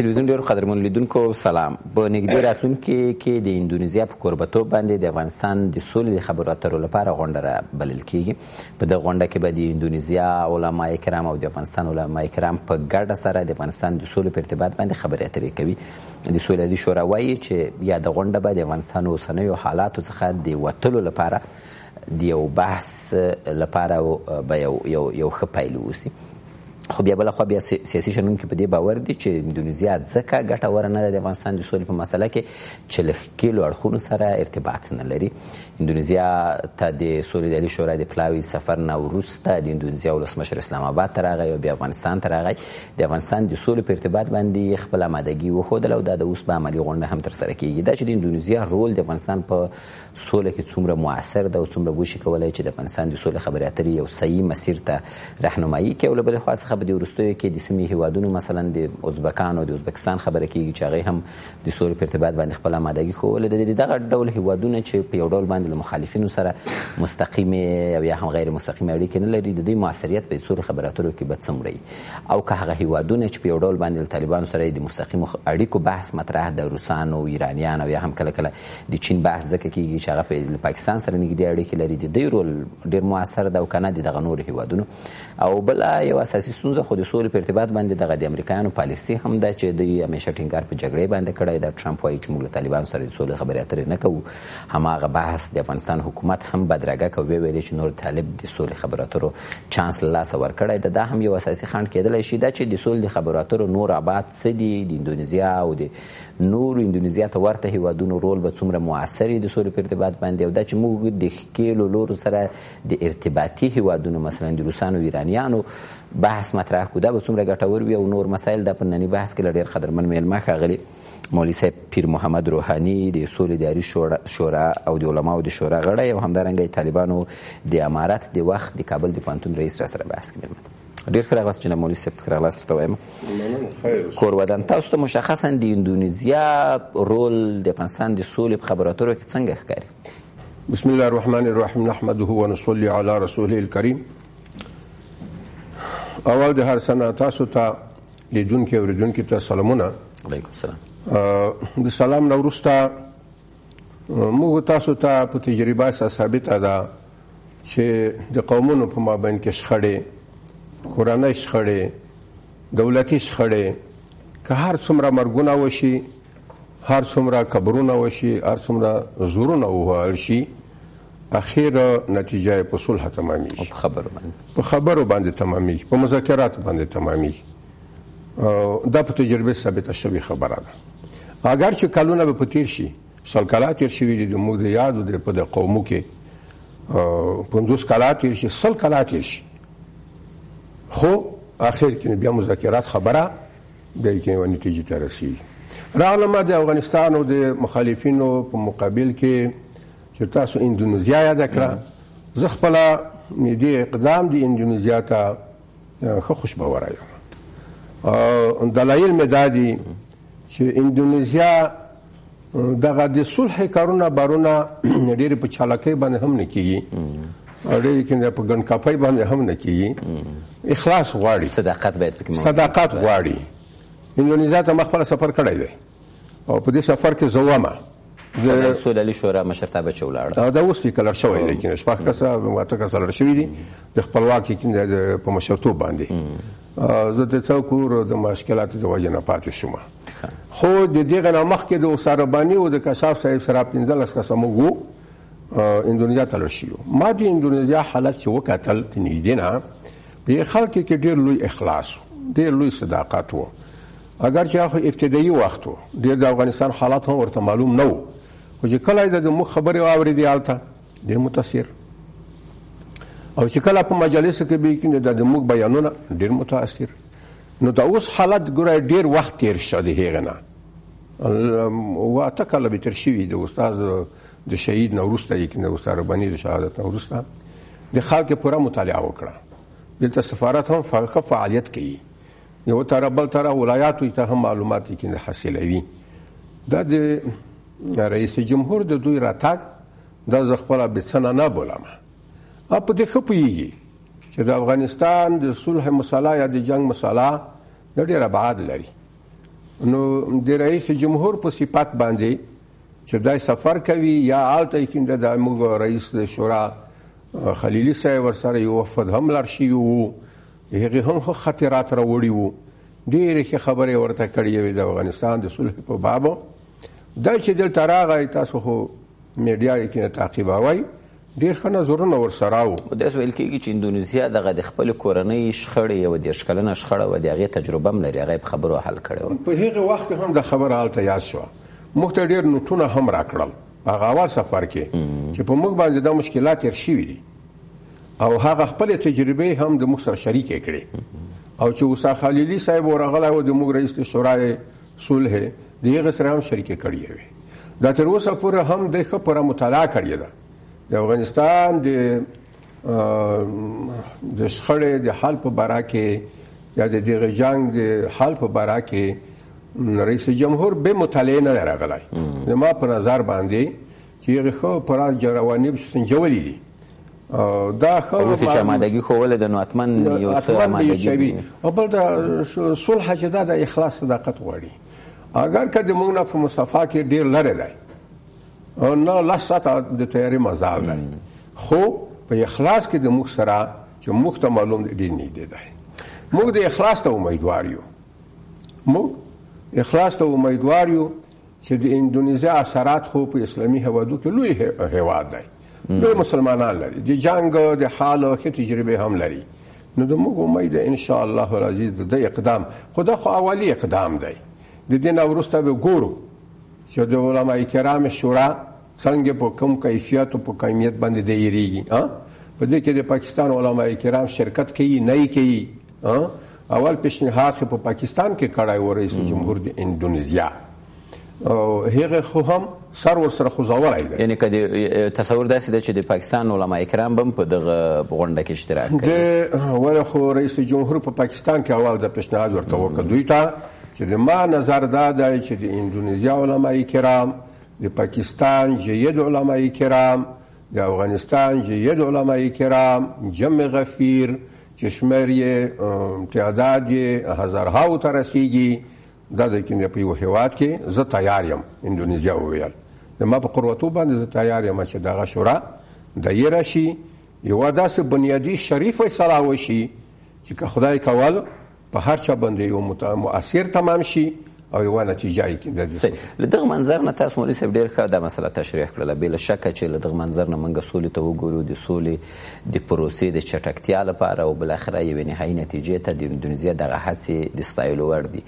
تلویزیون ډېرو قدرمنو لیدونکو سلام. په نږدې راتلونکي کې د اندونیزیا په کوربتوب باندې د افغانستان د سولې د خبرو اترو لپاره غونډه بلل کیږي. په دغه غونډه کې به د اندونیزیا علما کرام او د افغانستان علما کرام په ګډه سره د افغانستان د سولې په ارتباط باندې خبرې اترې کوي. د سولې عالي شورا وایي چې یا د غونډه به د افغانستان اوسنیو حالاتو څخه د وتلو لپاره د یو بحث لپاره به یو ښه پیل ووسي. خو بیا بله خوا بیا سیاسي شنونکي په دې باور دي چې اندونیزیا ځکه ګټوره نه ده د افغانستان د سولې په مسله کې چې له ښکېلو اړخونو سره ارتباط نه لري. اندونیزیا ته د سولې عالي شورا د پلاوي سفر نه وروسته د اندونیزیا ولسمشر اسلام آباد ته راغی او بیا افغانستان ته راغی. د افغانستان د سولې په ارتباط باندې خپل آمادګي وښودله او دا د اوس په عملي غونډه هم ترسره کیږي. دا چې د اندونیزیا رول د افغانستان په سوله کې څومره مؤثر ده او څومره وشي کولی چې د افغانستان د سولې خبرې اترې یو صحیح مسیر ته رهنمایي کړي. او له بلې خوا څخه په دې وروستیو کې د سیمې هیوادونو مثلا د ازبکانو د ازبکستان خبره کیږي چې هغوی هم د سولې په ارتباط باندې خپل آمادګي ښودله. د دغه ډول هیوادونه چې په یو ډول باندې له مخالفینو سره مستقیمې او یا هم غیر مستقیمې اړیکې نه لري، د دوی موثریت په سولې خبرو اترو کې به څومره وي؟ او که هغه هیوادونه چې په یو ډول باندې له طالبانو سره د مستقیمو اړیکو بحث مطرح د روسانو، ایرانیانو یا هم کله کله د چین بحث ځکه کیږي چې هغه په پاکستان سره نږدې اړیکې لري، د دوی رول ډېر موثر ده او که نه د دغه نورو هیوادونو. او بله یو اساسي ستونزه خو د سولې په ارتباط باندې دغه د امریکایانو پالیسي هم ده چې دوی همیشه ټینګار په جګړې باندې کړی ده. ټرمپ وایي چې موږ له طالبانو سره د سولې خبرې اترې نه کوو. هماغه بحث د افغانستان حکومت هم بدرګه کوي، ویلي چې نور طالب د سولې خبرو اترو چانس له لاسه ورکړی ده. دا هم یو اساسي خنډ کېدلی شي، دا چې د سولې د خبرو اترو نور ابعاد څه دي، د اندونیزیا او د نورو اندونیزیا ته ورته هیوادونو رول به څومره مؤثر وي د سولې په ارتباط باندې، او دا چې موږ د ښکېلو لورو سره د ارتباطي هیوادونو مثلا د روسانو او ایرانیانو بحث مطرح کړو، دا به څومره ګټور وي. او نور مسایل دا په ننني بحث کې له ډېر قدرمن میلمه ښاغلي مولوي صاحب پیر محمد روحاني د سولې د عالي شورا او د علماو د شورا غړی او همدارنګه د طالبانو د امارت د وخت د کابل د پوهنتون رئیس را سره بحث کوي. ډېر ښه راغلاست جناب مولوي صاحب. ښه راغلاست ته وایم. کورودان، تاسو ته مشخصا د اندونیزیا رول د افغانستان د سولې په خبرو اترو کې څنګه ښکاري؟ بسم الله الرحمن الرحیم، نحمده ونصلي علی رسوله الکریم. اول د هر سنه تاسو ته لیدونکي او اوریدونکي ته سلامونه. علیکم السلام. د سلام نه وروسته موږ تاسو ته په تجربه ثابته ده چې د قومونو په مابین کې شخړې، کورنۍ شخړې، دولتي شخړې، که هر څومره مرګونه وشي، هر څومره قبرونه وشي، هر څومره زورونه ووهل شي، اخیر نتیجه په صلح تمامیږي. په خبرو باندې تمامیږي، په مذاکرات باندې تمامیږي. دا په تجربه ثابته شوې خبره ده. اگر چې کلونه به په تیر شي، سل کاله تیر شوي دي، موږ د یادو د په قومو کې 50 کاله تیر شي، 100 کاله تیر شي، خو اخر کې بیا مذاکرات خبره بیا کې یو نتیجه ته رسیږي. راغلم د افغانستان او د مخالفینو په مقابل کې چې تاسو اندونیزیا یاد کړه، زه خپل دې اقدام د اندونیزیا ته ښه خوشبوره یم. دلایل مې دا دي چې اندونیزیا دغه د صلح کارونه بارونه ډېرې په چالاکۍ باندې هم نه کېږي، ډېرې کې په ګنډکاپۍ باندې هم نه کېږي. اخلاص غواړي، صداقت باید پکې موجود، صداقت غواړي. اندونیزیا ته ما خپل سفر کړی دی او په دې سفر کې زه ومه د سولې عالي شورا مشرتابه چې ولاړه، دا اوس لیکل شوی دی چې شپږ کسه اته کسه لړ شوي دي د خپلواک کې په مشرتوب باندې. زه د څوکور د مشکلاتو د وجه نه پاتې شوم، خو د دې غنا مخکې د اساربانی او د کشاف صاحب سره 15 کسه موږ اندونیزیا ته لړ شو. ما د اندونیزیا حالت چې وکتل تنیدنه په خلک کې ډېر لوی اخلاص، ډېر لوی صداقت وو. اگر چې هغه ابتدایي وخت وو، د افغانستان حالات هم ورته معلوم نه وو، خو چې کله د مخ خبرې واورېدې هلته ډېر متاثر، او چې کله په مجالسو کې به کې د موږ بیانونه ډېر متاثر. نو دا اوس حالت ګوره ډېر وخت تیر شو د هغې نه، واته کاله به تېر شوي د استاد د شهید نه وروسته، یې د استاد رباني د شهادت نه وروسته د خلکو پوره مطالعه وکړه. دلته سفارت هم ښه فعالیت کوي، یو طرف بل طرف ولایاتو ته هم معلومات کې حاصلوي. دا د رئیس جمهور د دوی راتګ دا زه خپله بې څه نه بولم. په دې ښه پوهېږي چې د افغانستان د صلح مسله یا د جنګ مسله دا ډېر ابعاد لري. نو د رئیس جمهور په صفت باندې چې دای سفر کوي یا هلته کې د موږ رئیس شورا خلیلي صاحب ورسره یو وفد هم لاړ شوي وو، هغې هم خطرات راوړي وو، ډېرې ښې خبرې ورته کړې وې د افغانستان د صلح په بابو. دا چې دلته راغی تاسو خو میډیا یې کې تعقیبوئ، ډېر ښه نظرونه ورسره وو. داسې ویل کېږي چې اندونیزیا دغه د خپلې کورنۍ شخړې یوه 30 کلنه شخړه وه، د هغې تجربه هم لري، هغه یې په خبرو حل کړې وه. په هغې وخت کې هم د خبره هلته یاد شوه، موږ ته ډېر نوټونه هم راکړل په هغه اول سفر کې چې په موږ باندې دا مشکلات تېر شوي دي او هغه خپلې تجربې هم د موږ سره شریکې کړې. او چې اوسا خلیلي صاحب ورغلی و د موږ رئیس شورای صلح، د هغې سره هم شریکې کړې وې. دا تر اوسه پورې هم دی ښه پوره مطالعه کړې ده د افغانستان د شخړې د حل په باره کې یا د دغه جنګ د حل په باره کې رئیس جمهور به مطالعه نه راغلی. زما په نظر باندې چې هغې ښه پوره جوانب سنجولي دي. دا ښه اوس چې امادګي ښوولې ده نو حتمن یو څه امادګي او بل د صلح چې دا د اخلاص صداقت غواړي. اگر که د موږ نه په مصطفی کې ډېر لرې دی او نه 10 ساعته د تیارې مزال دی، خو په اخلاص کې د موږ سره چې موږ ته معلوم دی ډېر نږدې دی. موږ د اخلاص ته امیدوار یو، موږ اخلاص ته امیدوار یو چې د اندونیزیا اثرات خو په اسلامي هیوادو کې لوی هیواد دی، لوی مسلمانان لري، د جنګ د حال ښه تجربې هم لري. نو د موږ امید ان شاء الله العزیز د اقدام خو دا خو اولی اقدام دی. د دې نه وروسته به ګورو چې د علماء کرام شورا څنګه په کوم کیفیت او په کمیت باندې دیریږي. په دې کې د پاکستان علماء کرام شرکت کوي نه کوي. اول پیشنهاد په پاکستان کې کړای و رئیس جمهور د اندونیزیا او هغه خو هم سر ورسره خوځولی دی. یعنې که تصور داسې ده چې د پاکستان علما کرام به هم په دغه غونډه کې اشتراک کوي. ولې خو رئیس جمهور په پاکستان کې اول د پیشنهاد ورته وکړ دوی ته چې د ما نظر دا دی چې د اندونیزیا علما کرام، د پاکستان جید علما کرام، د افغانستان جید علما کرام جمع غفیر چې شمېر یې تعداد یې هزارهاو ته رسیږي، دا د کې په یو هیواد کې زه تیار یم. اندونیزیا وویل د ما په قروتو باندې زه تیار یم چې دغه شورا دایره راشي، یوه داسې بنیادي شریف فیصله وشي چې که خدای کول په هر چا باندې یو مؤثر تمام شي او یوه نتیجه یې کېږي. له دغه منظر نه تاسو مولوي صاحب ډېر ښه دا مسله تشریح کړله. بې له شکه چې له دغه منظر نه موږ سولې ته وګورو، د سولې د پروسې د چټکتیا لپاره او بالاخره یوې نهایي نتیجې ته د اندونیزیا دغه هڅې د ستایلو وړ دي.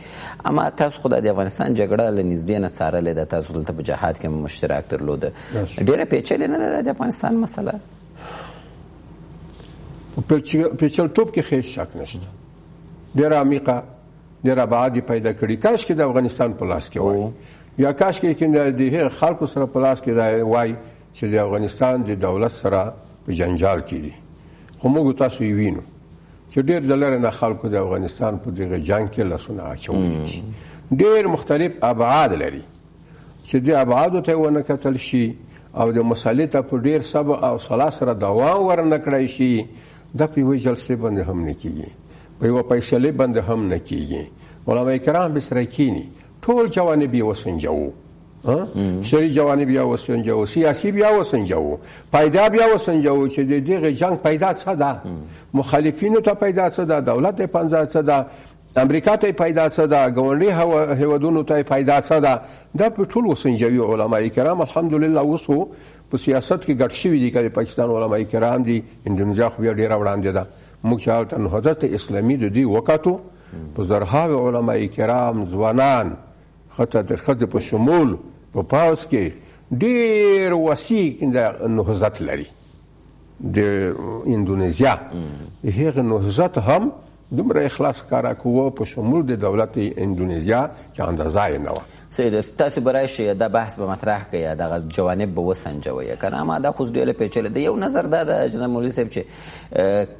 اما تاسو خو د افغانستان جګړه له نږدې نه څارلې ده، تاسو دلته په جهاد کې هم اشتراک درلوده، ډېره پیچلې نه ده د افغانستان مسله؟ په پیچلتوب کې هیڅ شک نشته، ډېره عمیقه ډېر ابعاد پیدا کړي. کاش کې د افغانستان په لاس کې وای یا کاش کې د خلکو سره په لاس کې وای چې د افغانستان د دولت سره په جنجال کې دي. خو موږ تاسو یې وینو چې ډېر د لرې نه خلکو د افغانستان په دغه جنګ کې لاسونه اچولي دي. ډېر مختلف ابعاد لري چې د ابعادو ته ونه کتل شي او د مسالې ته په ډېر صبر او صلاح سره دوام ورنه کړی شي. دا په یوه جلسې باندې هم نه کېږي، په یوه فیصلې باندې هم نه کېږي. علما کرام به سره کینی، ټول جوانب یې وسنجوو، شرعي جوانب بیا وسنجوو، سیاسي بیا وسنجوو، پیدا بیا وسنجوو چې د دغه جنګ پیدا څه ده، مخالفینو ته پیدا څه ده، دولت ته پیدا څه ده، امریکا ته پیدا څه ده، ګاونډي هیوادونو ته پیدا څه ده. دا په ټول وسنجوي علما کرام. الحمدلله اوس په سیاست کې ګډ شوي دي. که د پاکستان علما کرام دي، اندونیزیا خو بیا ډېره وړاندې ده. موږ چې هلته نهضت اسلامي د دوی وکتو، په زرهاوې علما کرام ځوانان حتی د ښځې په شمول په پوځ کې ډېر وسیع نهضت لري. د اندونیزیا هغه نهضت هم دومره اخلاص کاره کوه په شمول د دولت اندونیزیا چې اندازه یې نه وه. سید تاسو به راشئ دا بحث به مطرح کړئ، دغه جوانب به وسنجوئ که نه. اما دا خو ډېره پیچلې ده. یو نظر دا ده جناب مولوي صاحب چې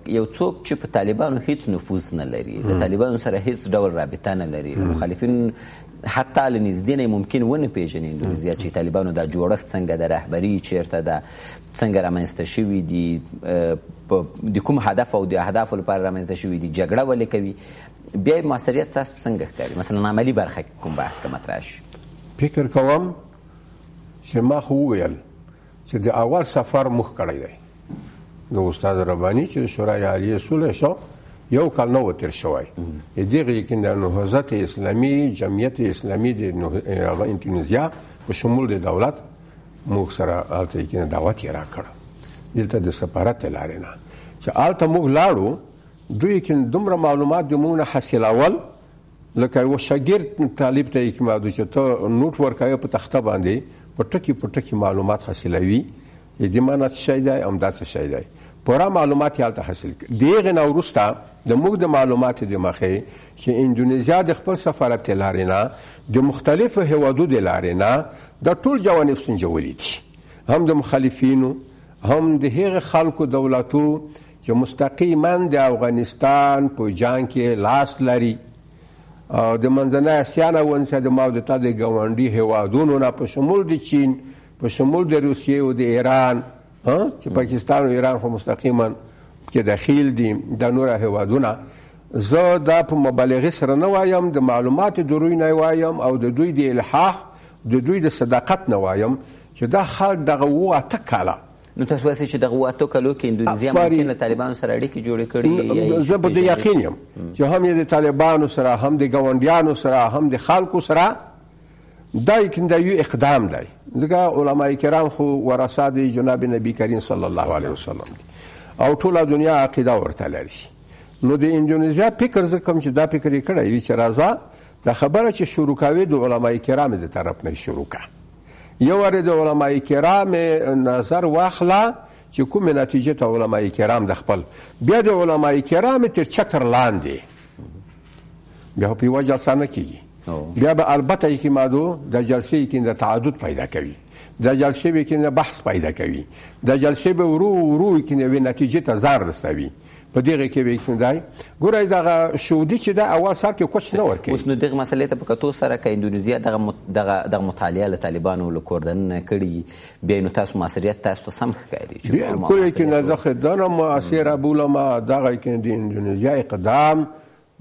یو څوک چې په طالبانو هیڅ نفوذ نه لري، د طالبانو سره هیڅ ډول رابطه نه لري، مخالفین حتی له نږدې نه ممکن ونه پیژني اندونیزیا چې طالبانو دا جوړښت څنګه ده، رهبري چیرته ده، څنګه رامنځته شوي دي، د کوم هدف او د اهدافو لپاره رامنځته شوي دي، جګړه ولې کوي. بیا موثریت تاسو څنګه ښکاري؟ مثلا عملي برخه کې کوم بحث که مطرح شي؟ فکر کوم چې ما خو وویل چې د اول سفر موږ کړی دی د استاد رباني چې د شورای عالیه صلح شو یو کال نه و تېر شوی دغې کې د نهضت اسلامي جمعیت اسلامي د اندونیزیا په شمول د دولت موږ سره هلته کې دعوت یې راکړ دلته د سفارت له لارې نه چې هلته موږ لاړو دوی کې دومره معلومات د موږ نه حاصلول لکه یو شاګرد طالب ته یې کومه چې ته نوټ ورکوې په تخته باندې په ټکي معلومات حاصلوي دې معنا څه شی دی همدا څه شی دی پوره معلومات یې هلته حاصل کړي د هغې نه وروسته د موږ د معلوماتو د مخې چې اندونیزیا د خپل سفارت د لارې نه د مختلفو هیوادو د لارې نه د ټول جوانب سنجولي دي هم د مخالفینو هم د هغې خلکو دولتو چې مستقیما د افغانستان په جنګ کې لاس لري او د منځنۍ اسیا نه ونڅه د مودته د ګاونډي هیوادونو نه په شمول د چین په شمول د روسیې او د ایران چې پاکستان او ایران خو مستقیما کې داخل دي د نور هیوادونه زه دا په مبالغه سره نه وایم د معلومات دروي نه وایم او د دوی د الحاح د دوی د صداقت نه وایم چې دا خلک دغه واته کاله نو تاسو وایئ چې دغه واته کالو کې اندونیزیا ممکن له طالبانو سره اړیکې جوړې کړي زه په دې یقین یم چې هم یې د طالبانو سره هم د ګاونډیانو سره هم د خلکو سره دا یو اقدام دی ځکه علماء کرام خو ورثه د جناب نبی کریم صلی الله علیه وسلم دي او ټوله دنیا عقیده ورته لري نو د اندونیزیا فکر زه کوم چې دا فکر یې کړی وي چې راځه دا خبره چې شروع کوي د علماء کرام د طرف نه شروع کا یو ور د علماء کرام نظر واخله چې کومه نتیجه ته علماء کرام د خپل بیا د علماء کرام تر چتر لاندې بیا په وجه سره کیږي بیا به البته کې مادو د جلسې کې د تعدد پیدا کوي د جلسې کې بحث پیدا کوي د جلسې به ورو کې نتیجه ته ځان رسوي په دغه کې به څنګه ګورای دا شودي چې دا اول سر کې کوڅ نه ورکړي اوس نو دغه مسلې ته په کتو سره ک اندونیزیا دغه مطالعه له طالبانو له کوردن کړي بیا نو تاسو مسؤلیت تاسو سم ښکاري چې کولی کې نزخ دنه مؤثر بولما دغه کې د اندونیزیا اقدام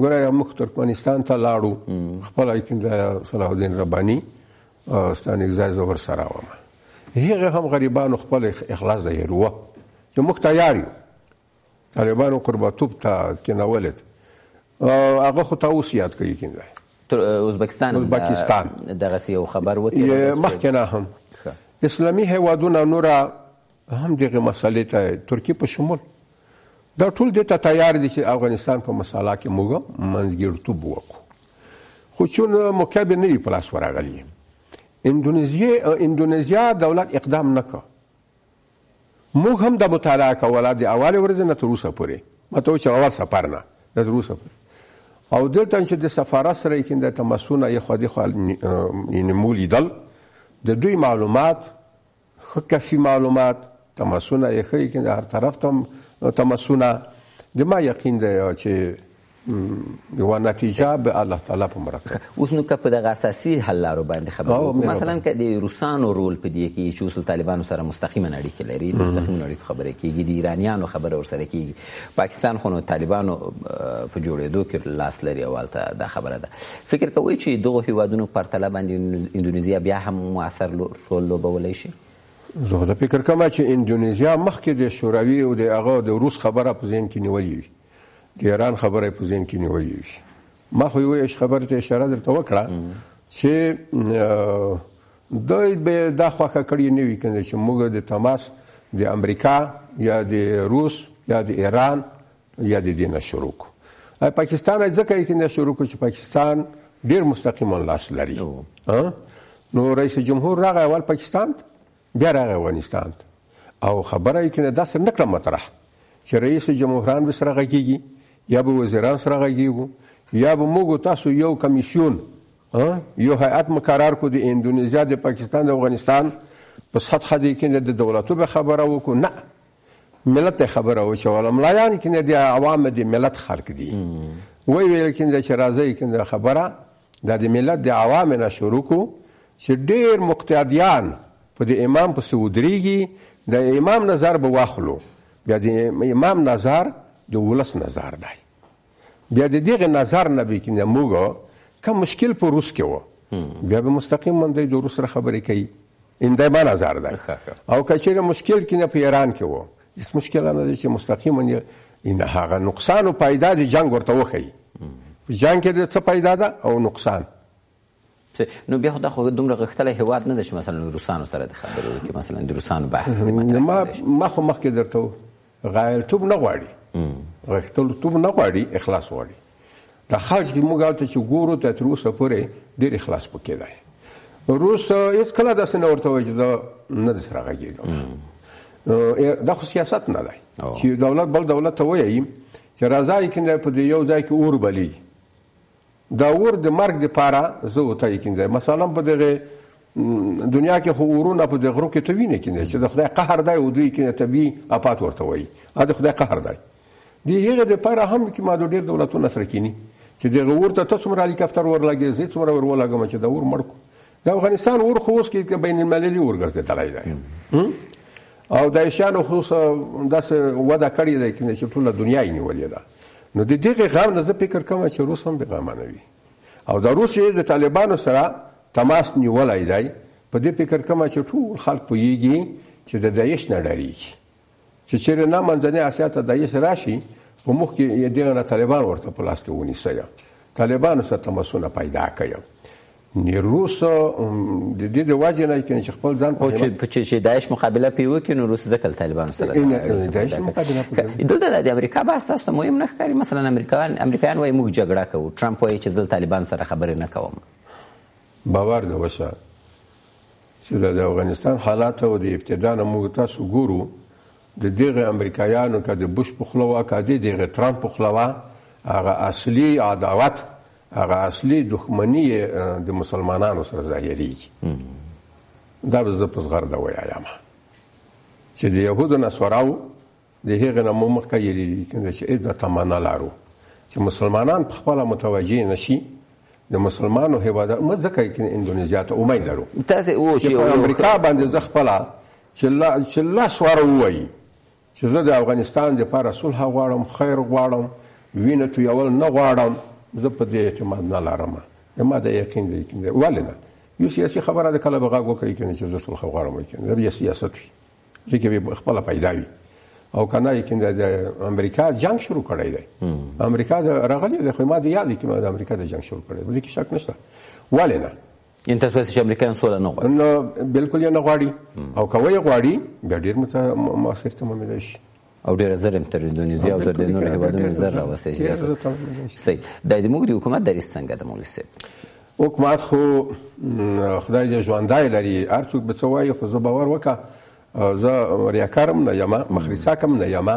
ګورای موږ ترکمنستان ته لاړو خپل کې د صلاح الدین رباني ستانه ځای زور سره ومه هغه هم غریبانو خپل اخلاص ظاهروه چې موږ تیار یو طالبانو قرباتوب ته کېنولد هغه خو تاسو یاد کوي کېنده ازبکستان دغه یو خبر وته مخکنه هم اسلامي هیوادونه نور هم دغه مسلې ته ترکیه په شمول دا ټول د ته تیار دي چې افغانستان په مساله کې موږ منځګړیتوب وکړو خو چون مکابر نه پلاس ورغلی اندونیزیا دولت اقدام نکړ موږ هم د مطالعه کوله د اول ورځې نه تر اوسه پورې مته چې اول سفر نه د روسه او دلته چې د سفارت سره کې د تماسونه یې خو د مولیدل د دوی معلومات خو کافي معلومات تماسونه یې خو کې د هر طرف ته تماسونه د ما یقین دی چې یو نتیجه به الله تعالی په مرکه اوس نو په دغه اساسي حل لارو باندې خبرو مثلا که د روسانو رول په دې کې چې اصل طالبانو سره مستقیما اړیکې لري مستقیما اړیکې خبرې کیږي د ایرانیانو خبره ورسره کیږي پاکستان خو نو طالبانو په جوړېدو کې لاس لري اولته دا خبره ده فکر کوئ چې دغه هیوادونو په پرتله باندې اندونیزیا بیا هم موثر رول لوبولی شي؟ زه دا فکر کوم چې اندونیزیا مخکې د شوروي او د هغه د روس خبره په ذهن کې نیولې وي د ایران خبره په ذهن کې نیولې وي ما خو یو خبره ته اشاره درته وکړه چې دوی به دا خوښه کړې نه وي کنه چې موږ د تماس د امریکا یا د روس یا د ایران یا د دینه شروع کو پاکستان ځکه کې نه شروع کو چې پاکستان ډیر مستقیما لاس لري نو رئیس جمهور راغی اول پاکستان بیا راغی افغانستان او خبره کې نه داسې نکړه مطرح چې رئیس جمهوران به سره غږیږي یا به وزیران سره غږیږو یا به موږ تاسو یو کمیسیون یو هیئت مقرر کو د اندونیزیا د پاکستان د افغانستان په سطح دي کې د دولتو به خبره وکړو نه ملت خبره و چې ولملایان کې د عوام د ملت خلق دي ویل کې چې راځي کې خبره د ملت د عوام نه شروع کو چې ډیر مقتدیان په د امام په سودريږي د امام نظر به واخلو بیا د امام نظر د ولس نظر دی بیا د دغه نظر نه به کنه موږ کوم مشکل په روس کې و بیا به مستقیما د روس سره خبرې کوي این دا ما نظر ده او کچېره مشکل کنه په ایران کې و هیڅ مشکل نه دی چې مستقیما این هغه نقصان او پایده د جنگ ورته وخی په جنگ کې د څه پایده ده او نقصان. نو بیا خو دومره غښتلی هېواد نه ده چې مثلا روسانو سره د خبرې وکړي، مثلا د روسانو بحث ما خو مخکې درته غایلتوب نه غواړي، غښتلتوب نه غواړي، اخلاص غواړي. د خلک موږ هلته چې ګورو ته تر اوسه پورې ډېر اخلاص پکې دی. روس هېڅکله داسې نه ورته وایي چې زه نه درسره غږېږم. دا خو سیاست نه دی چې دولت بل دولت ته وایي چې راځئ کنده په یو ځای کې اور بلیږي، دا اور د مرګ دپاره زه ورته کنده مثلا په دغه دنیا کې خو اورونه په دغه غرو کې ته وینې کنده چې د خدای قهر دی او دوی کنده طبیعي آفات ورته وایي، د خدای قهر دی. د هغې دپاره هم کې ما ډېر دولتونه سره کیني چې دغه اور ته څومره هلیکاپټر ورلګې زه څومره ور ولګم چې د اور مړ کړو. د افغانستان اور خو اوس کې بین المللي اور ګرځېدلی دی او د ایشیانو خصوصا داسې وده کړې ده چې ټوله دنیا یې نیولې ده. نو د دغې غم نه زه فکر کوم چې روس هم بېغمه وي او د روس د طالبانو سره تماس نیولی دی. په دې فکر کوم چې ټول خلک پوهېږي چې د داعش نه ډارېږي چې چېرې نه منځنۍ اسیا ته داعش راشي په مخ کې دغه نه طالبان ورته په لاس کې ونیسئ، طالبانو سره تماسونه پیدا کړئ. روس د دې د وجې نه چې خپل ځان چې داعش مقابله پرې وکړي نو روس ځکه له طالبانو سره داعش مقابله کوي. دلته د امریکا بحث تاسو ته مهم نه ښکاري؟ مثلا امریکایان وایي موږ جګړه کوو، ټرمپ وایي چې زه له طالبانو سره خبرې نه کوم. باور ده وشه چې د افغانستان حالات او د ابتدا نه موږ تاسو ګورو د دغه امریکایانو که د بوش په خوله وه که د دغه ټرمپ په خوله وه هغه اصلي عداوت هغه اصلي دښمني د مسلمانانو سره ظاهریږي. دا به زه په زغرده ویایم چې د یهودو نصاراو د هغې نه مو مخکې یې چې دا تمنا لرو چې مسلمانان په خپله متوجه نشي. د مسلمانو هېوادات موږ ځکه اندونیزیا ته امید لرو چې په امریکا باندې زه خپله چې لاس واره ووایي چې زه د افغانستان دپاره صلح غواړم، خیر غواړم، وینه تویول نه غواړم، زه په دې اعتماد نه لرم. ما د یقین دی ولې نه یو سیاسي خبره ده کله به غږ وکړي کنه چې زه صلح غواړم کنه دا سیاست وي ځکه به خپله پیدا وي او کنه کنه د امریکا جنگ شروع کړی دی. امریکا د راغلی دی خو ما د یاد کې ما د امریکا د جنگ شروع کړی دی کې شک نشته. ولې نه ان تاسو چې امریکایان سوله نه غواړي؟ نو بالکل یې نه غواړي او کوي غواړي بیا ډېر مؤثر تمامېدای شي او ډېر زر تر اندونیزیا او تر نورو هېوادونو زر راوسېږي. صحیح. د موږ د حکومت دریځ څنګه ده مولوي صاحب؟ حکومت خو خدای دې ژوندی لري، هر څوک به څه وایي خو زه باور وکړه زه ریاکار هم نه یم، مخریڅک هم نه یم،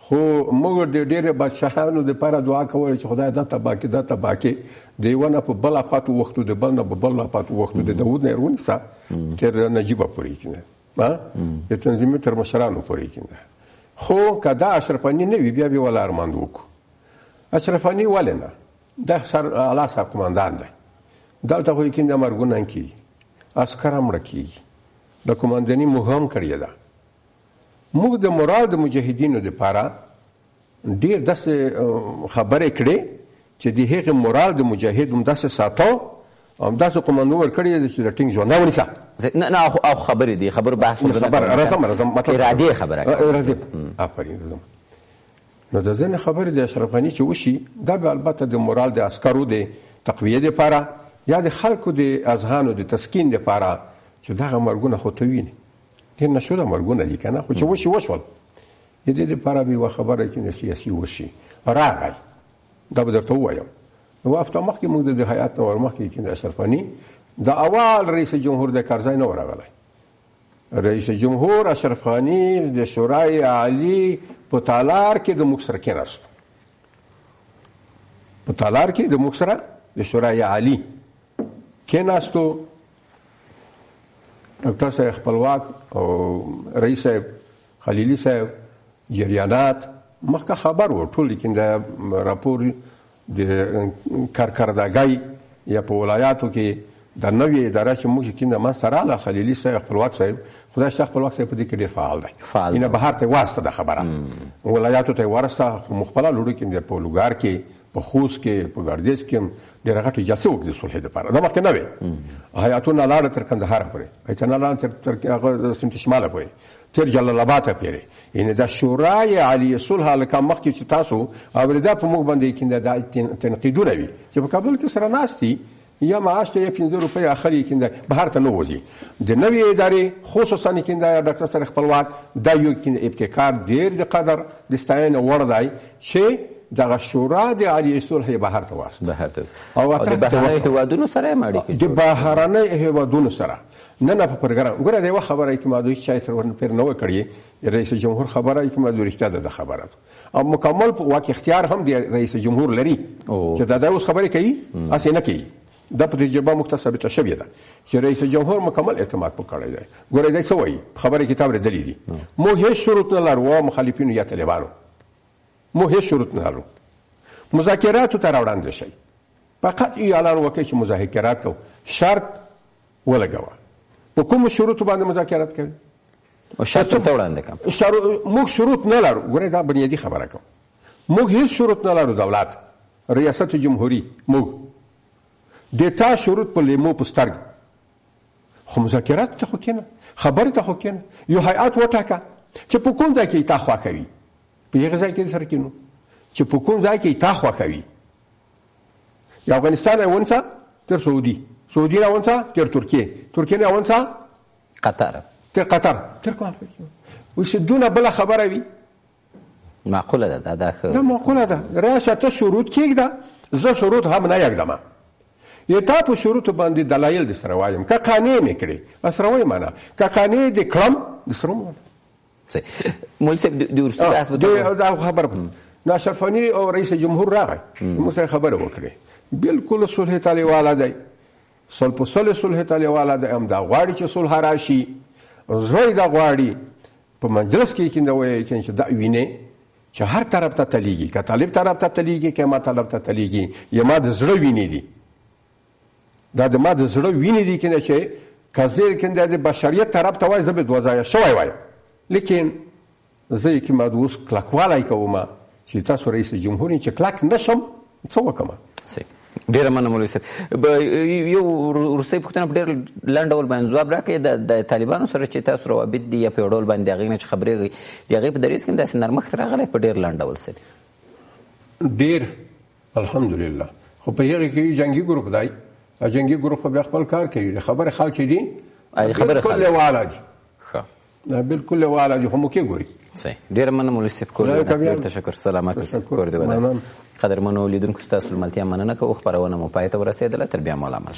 خو موږ د ډېرې بادشاهانو دپاره دعا کوله چې خدای دا تباه کړي دا تباه کړي د یوه نه په بل افاتو وختو د بل نه په بل افاتو وختو د داود نه یې ونیسه تر نجیبه پورې کنه د تنظیمي تر مشرانو پورې کنه. خو که دا اشرف غني نه وي بیا به ولا ارمان وکړو. اشرف غني ولې نه دا اعلی سرقمندان دی دلته خو یې کنده مرګونه کېږي، عسکر هم مړه کېږي، د قمنداني مهم کړې ده. موږ د مراد د مجاهدینو دپاره ډېر داسې خبرې کړې چې د هغې مراد د مجاهد همداسې ساتو همداسې قمندو ورکړې ده چې د ټینګ ژوندی ونیسه. نه او خبرې دي خبرو بحث راځم مطلب ارادې خبره راځم آفرین راځم. نو د ځینې خبرې د اشرف غني چې وشي دا به البته د مرال د عسکرو د تقویې دپاره یا د خلکو د اذهانو د تسکین دپاره چې دغه مرګونه خو ته وینې ډېر نشوده مرګونه دي که نه خو چې وشي وشول د دې دپاره به یوه خبره چې سیاسي وشي راغی دا به درته ووایم. یوه هفته مخکې موږ د هیات نه ورمخکې چې د اشرف غني د اول رئیس جمهور د کارزای نه ورغلی. رئیس جمهور اشرف غني د شورای عالی په تالار کې د موږ سره کېناست، په تالار کې د موږ سره د شورای عالی کېناستو. ډاکټر صاحب خپلواک او رئیس صاحب خلیلي صاحب جریانات مخکې خبر و ټول، لیکن د راپور د کارکردګۍ یا په ولایاتو کې د نوې اداره چې موږ کینده منځته راغله خلیلي صاحب خپلواک صاحب خدای شته خپلواک صاحب په دې کې ډېر فعال دی. اینه بهر ته واسطه ده خبره ولایاتو ته ورسته خو مخبله لوړو کې په لوګار کې په خوست کې په ګردیز کې هم ډېره غټه جلسه وکړه د صلح دپاره دا مخکې نه وې هیاتونه لاړه تر کندهاره پورې هیاتونه لاړه تر هغه سمت شماله پورې تر جلال آباده پورې یعنې دا شورای عالیه صلح هلکه مخکې چې تاسو اورېدا په موږ باندې کینده دا تنقیدونه وي چې په کابل کې سره ناست دي یا معاش ته 15 روپۍ اخلي کینده بهر ته نه وځي د نوې ادارې خصوصا کینده ډاکټر سره خپلواک دا یو کینده ابتکار ډېر د قدر د ستاینې وړ دی چې دغه شورا د عالیه صلح بهر ته واست بهر ته او د بهرنیو هیوادونو سره هم اړیکې د بهرنیو هیوادونو سره نه په پروګرام ګوره د یوه خبره کې ما دوی چای سره ورپېر نه وکړي رئیس جمهور خبره کې ما دوی رښتیا ده د خبرات او مکمل واک اختیار هم د رئیس جمهور لري چې دا اوس خبرې کوي اسې نه کوي دا په تجربه مکتسبه شوې ده چې رئیس جمهور مکمل اعتماد وکړی دی ګوره دا څه وایي خبره کتاب ردلې دي مو هیڅ شروط نه لرو مخالفینو یا طالبانو مو هیڅ شروط نه لرو مذاکراتو ته راوړاندې شي فقط اعلان وکړي چې مذاکرات کوو شرط ولګوه په کوم شروط باندې مذاکرات کوي او شرط ته وړاندې کوم موږ شروط نه لرو ګوره دا بنیادی خبره کوم موږ هیڅ شروط نه لرو دولت ریاست جمهوری موږ د تا شروط په لیمو په سترګ خو مذاکرات ته خو کینه خبرې ته خو کینه یو هیئات وټاکه چې په کوم ځای کې تا خوښوي په هغه ځای کې سره کینو چې په کوم ځای کې تا خوښوي یا افغانستان اونڅه تر سعودي اونڅه تر ترکیه نه اونڅه قطر تر قطر تر کوم وش دونه بل خبره وي معقوله ده دا معقوله ده راشه ته شروط کېږده زه شروط هم نه یږدم یا تا په شروط باندې دلایل د سره وایم که قانع مې کړې سره وایم نه که قانع دې کړم د سره مولوي صاحب د وروستي بحث دا خبره نو اشرف غني او رئیس جمهور راغی موږ سره خبره وکړې بالکل صلح طالبواله دی صلح طالبواله دی هم دا غواړي چې صلح راشي زوی دا غواړي په مجلس کې کینده وایي چې دا ویني چې هر طرف ته تلیږي که طالب طرف ته تلیږي که ما طرف ته تلیږي یا ما د زړه ویني دي دا د ما د زړه ویني دي کنه چې کزیر کنده د بشریت طرف ته وای زبد وځای شوی وای لیکن زه کې ما دوس کلکوالای کوم چې تاسو رئیس جمهور چې کلک نشم څه وکم ډیره مننه مولوي صاحب یو روسي پښتنه په ډیر لاند ډول باندې ځواب راکړي د طالبانو سره چې تاسو روابط دي یا په ډول باندې هغه نه خبرې دی هغه په دریس کې داسې نرمښت راغلی په ډیر لاند ډول سره ډیر الحمدلله خو په هغه کې جنگي ګروپ دی جنگي ګروپ بیا خپل کار کوي خبره خال چې دي خبره خال والا دي ښه دا بالکل والا دي هم کې ګوري صحیح ډیر مننه مولوي صاحب کور تشکر سلامات کور دی ودان قدرمنو لیدونکو ستاسو ملتیا مننه کوم خبرونه مو پای ته ورسېدله تر بیا مو لامل